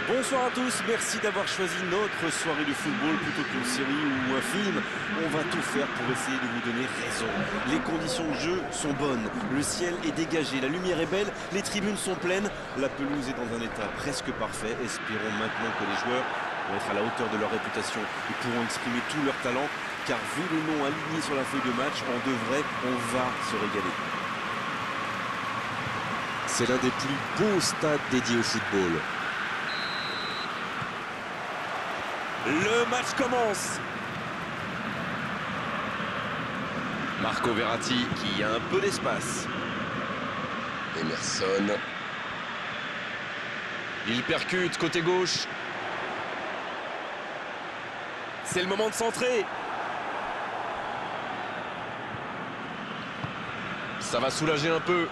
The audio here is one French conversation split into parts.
Bonsoir à tous, merci d'avoir choisi notre soirée de football plutôt qu'une série ou un film. On va tout faire pour essayer de vous donner raison. Les conditions de jeu sont bonnes, le ciel est dégagé, la lumière est belle, les tribunes sont pleines, la pelouse est dans un état presque parfait. Espérons maintenant que les joueurs vont être à la hauteur de leur réputation et pourront exprimer tout leur talent, car vu les noms alignés sur la feuille de match, on va se régaler. C'est l'un des plus beaux stades dédiés au football. Le match commence. Marco Verratti qui a un peu d'espace. Emerson. Il percute côté gauche. C'est le moment de centrer. Ça va soulager un peu.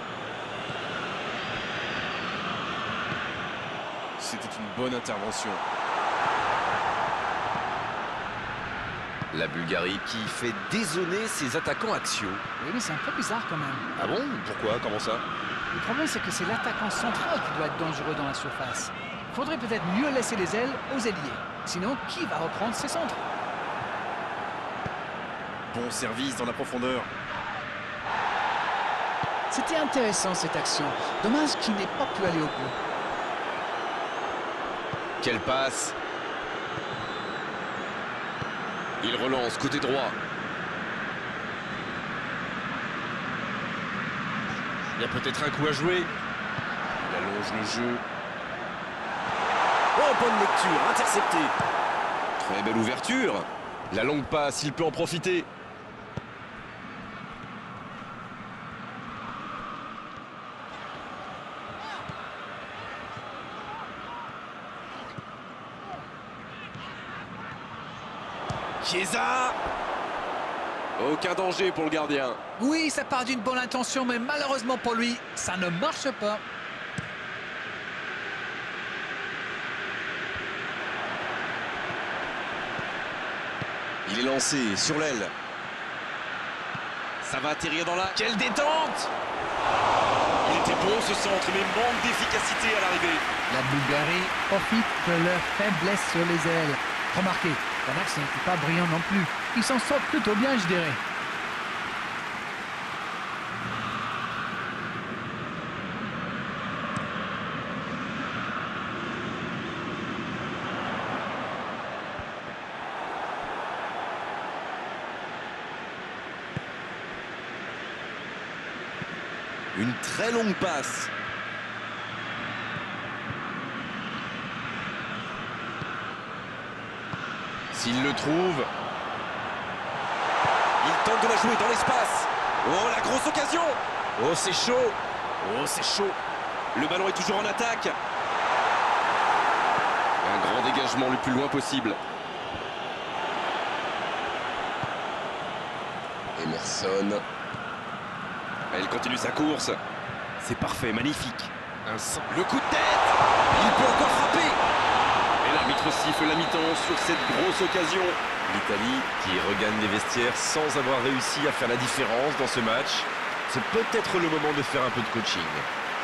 C'était une bonne intervention. La Bulgarie qui fait dézonner ses attaquants axiaux. Oui, mais c'est un peu bizarre quand même. Ah bon? Pourquoi? Comment ça? Le problème, c'est que c'est l'attaquant central qui doit être dangereux dans la surface. Il faudrait peut-être mieux laisser les ailes aux ailiers. Sinon, qui va reprendre ses centres? Bon service dans la profondeur. C'était intéressant cette action. Dommage qu'il n'ait pas pu aller au bout. Quelle passe! Il relance côté droit. Il y a peut-être un coup à jouer. Il allonge le jeu. Oh, bonne lecture, intercepté. Très belle ouverture. La longue passe, il peut en profiter. Chiesa! Aucun danger pour le gardien. Oui, ça part d'une bonne intention, mais malheureusement pour lui, ça ne marche pas. Il est lancé sur l'aile. Ça va atterrir dans la... Quelle détente! Il était bon ce centre, mais manque d'efficacité à l'arrivée. La Bulgarie profite de leur faiblesse sur les ailes. Remarquez, l'axe n'était pas brillant non plus. Ils s'en sortent plutôt bien, je dirais. Une très longue passe. S'il le trouve, il tente de la jouer dans l'espace. Oh, la grosse occasion! Oh, c'est chaud! Oh, c'est chaud! Le ballon est toujours en attaque. Un grand dégagement le plus loin possible. Emerson. Elle continue sa course. C'est parfait, magnifique. Le coup de tête! Il peut encore frapper! Et l'arbitre siffle la mi-temps sur cette grosse occasion. L'Italie qui regagne les vestiaires sans avoir réussi à faire la différence dans ce match. C'est peut-être le moment de faire un peu de coaching.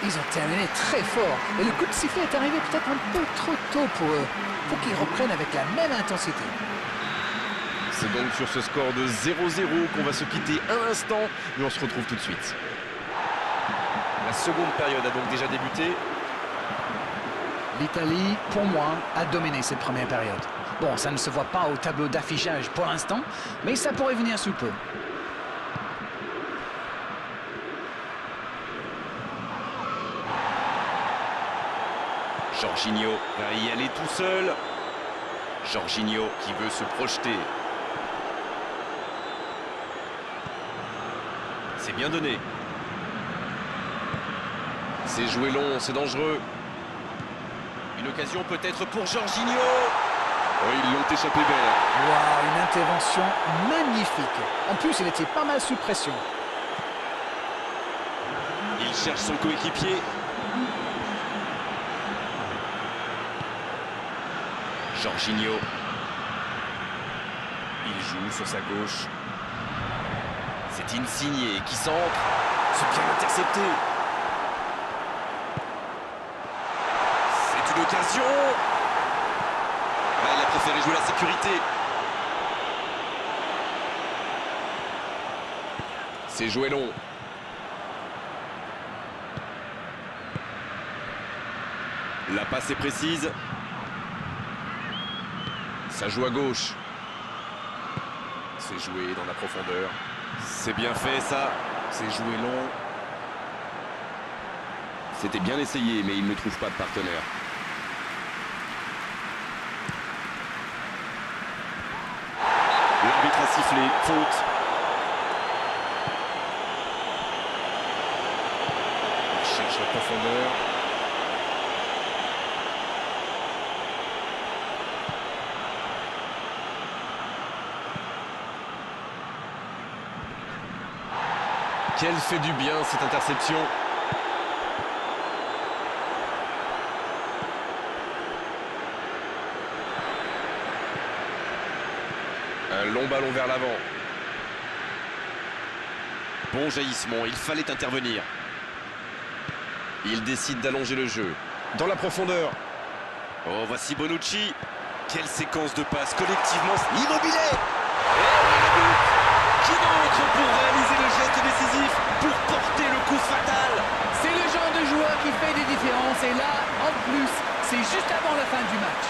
Ils ont terminé très fort. Et le coup de sifflet est arrivé peut-être un peu trop tôt pour eux. Faut qu'ils reprennent avec la même intensité. C'est donc sur ce score de 0-0 qu'on va se quitter un instant, mais on se retrouve tout de suite. La seconde période a donc déjà débuté. L'Italie, pour moi, a dominé cette première période. Bon, ça ne se voit pas au tableau d'affichage pour l'instant, mais ça pourrait venir sous peu. Jorginho va y aller tout seul. Jorginho qui veut se projeter. C'est bien donné. C'est joué long, c'est dangereux. Une occasion peut-être pour Jorginho. Oh, ils l'ont échappé belle. Waouh, une intervention magnifique. En plus, il était pas mal sous pression. Il cherche son coéquipier. Jorginho. Il joue sur sa gauche. C'est Insigne qui centre. C'est bien intercepté. C'est une occasion. Ah, il a préféré jouer la sécurité. C'est joué long. La passe est précise. Ça joue à gauche. C'est joué dans la profondeur. C'est bien fait ça. C'est joué long. C'était bien essayé, mais il ne trouve pas de partenaire. L'arbitre a sifflé. Faute. Il cherche la profondeur. Quelle fait du bien cette interception. Un long ballon vers l'avant. Bon jaillissement, il fallait intervenir. Il décide d'allonger le jeu. Dans la profondeur. Oh, voici Bonucci. Quelle séquence de passes collectivement. Immobilier. Qui d'autre pour réaliser le geste décisif, pour porter le coup fatal? C'est le genre de joueur qui fait des différences et là, en plus, c'est juste avant la fin du match.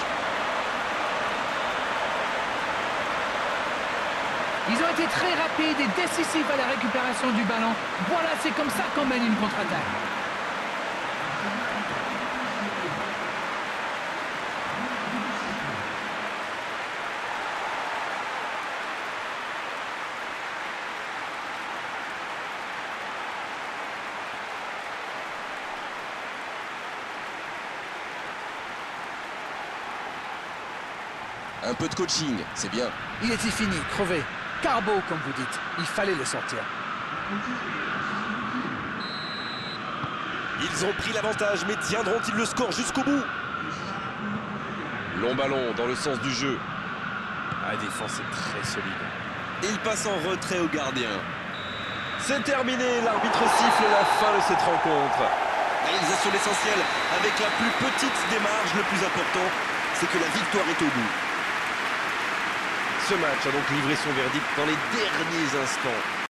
Ils ont été très rapides et décisifs à la récupération du ballon. Voilà, c'est comme ça qu'on mène une contre-attaque. Un peu de coaching, c'est bien. Il était fini, crevé. Carbo, comme vous dites. Il fallait le sortir. Ils ont pris l'avantage, mais tiendront-ils le score jusqu'au bout? Long ballon dans le sens du jeu. La défense est très solide. Il passe en retrait au gardien. C'est terminé, l'arbitre siffle la fin de cette rencontre. Et ils assurent l'essentiel avec la plus petite des marges. Le plus important, c'est que la victoire est au bout. Ce match a donc livré son verdict dans les derniers instants.